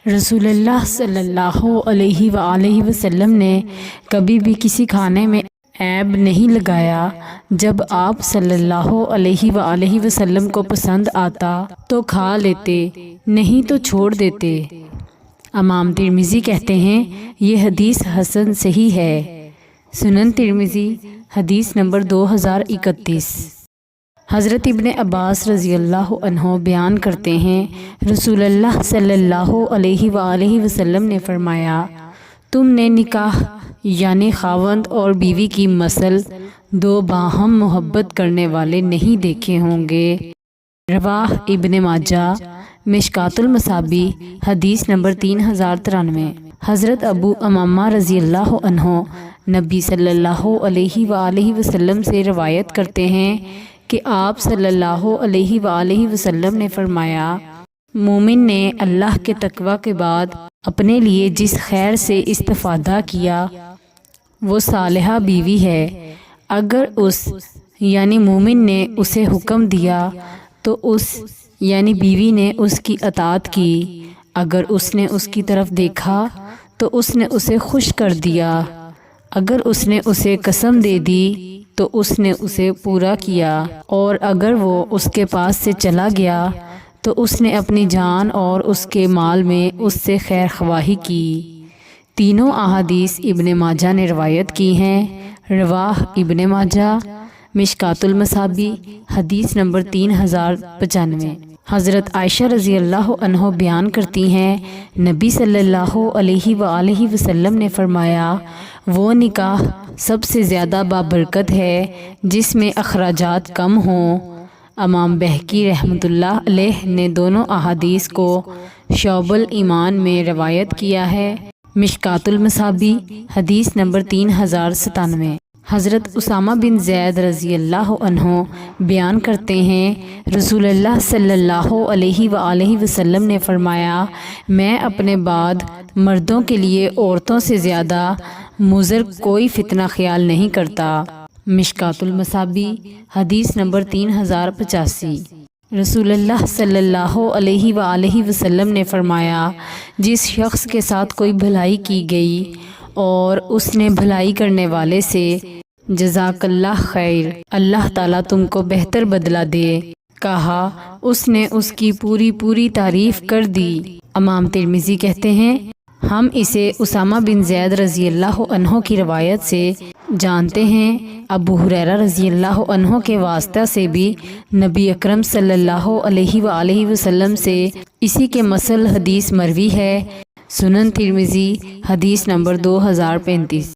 رسول اللہ صلی اللہ علیہ وآلہ وسلم نے کبھی بھی کسی کھانے میں عیب نہیں لگایا۔ جب آپ صلی اللہ علیہ وآلہ وسلم کو پسند آتا تو کھا لیتے، نہیں تو چھوڑ دیتے۔ امام ترمذی کہتے ہیں یہ حدیث حسن صحیح ہے۔ سنن ترمذی حدیث نمبر 2031۔ حضرت ابن عباس رضی اللہ عنہ بیان کرتے ہیں رسول اللہ صلی اللہ علیہ وآلہ وسلم نے فرمایا، تم نے نکاح یعنی خاوند اور بیوی کی مثل دو باہم محبت کرنے والے نہیں دیکھے ہوں گے۔ رواہ ابن ماجہ، مشکوٰۃ المصابیح حدیث نمبر 3093۔ حضرت ابو امامہ رضی اللہ عنہ نبی صلی اللہ علیہ وآلہ وسلم سے روایت کرتے ہیں کہ آپ صلی اللہ علیہ وآلہ وسلم نے فرمایا، مومن نے اللہ کے تقوی کے بعد اپنے لیے جس خیر سے استفادہ کیا وہ صالحہ بیوی ہے۔ اگر اس یعنی مومن نے اسے حکم دیا تو اس یعنی بیوی نے اس کی اطاعت کی۔ اگر اس نے اس کی طرف دیکھا تو اس نے اسے خوش کر دیا۔ اگر اس نے اسے قسم دے دی تو اس نے اسے پورا کیا، اور اگر وہ اس کے پاس سے چلا گیا تو اس نے اپنی جان اور اس کے مال میں اس سے خیر خواہی کی۔ تینوں احادیث ابن ماجہ نے روایت کی ہیں۔ رواہ ابن ماجہ، مشکوٰۃ المصابیح حدیث نمبر 3095۔ حضرت عائشہ رضی اللہ عنہ بیان کرتی ہیں نبی صلی اللہ علیہ وآلہ وسلم نے فرمایا، وہ نکاح سب سے زیادہ بابرکت ہے جس میں اخراجات کم ہوں۔ امام بہقی رحمۃ اللہ علیہ نے دونوں احادیث کو شعب الایمان میں روایت کیا ہے۔ مشکوٰۃ المصابیح حدیث نمبر 3097۔ حضرت اسامہ بن زید رضی اللہ عنہ بیان کرتے ہیں رسول اللہ صلی اللہ علیہ وآلہ وسلم نے فرمایا، میں اپنے بعد مردوں کے لیے عورتوں سے زیادہ مضر کوئی فتنہ خیال نہیں کرتا۔ مشکوٰۃ المصابیح حدیث نمبر 3085۔ رسول اللہ صلی اللہ علیہ وآلہ وسلم نے فرمایا، جس شخص کے ساتھ کوئی بھلائی کی گئی اور اس نے بھلائی کرنے والے سے جزاک اللہ خیر، اللہ تعالیٰ تم کو بہتر بدلہ دے، کہا، اس نے اس کی پوری تعریف کر دی۔ امام ترمذی کہتے ہیں ہم اسے اسامہ بن زید رضی اللہ عنہ کی روایت سے جانتے ہیں۔ ابو ہریرہ رضی اللہ عنہ کے واسطہ سے بھی نبی اکرم صلی اللہ علیہ وآلہ وسلم سے اسی کے مثل حدیث مروی ہے۔ سنن ترمذی حدیث نمبر 2035۔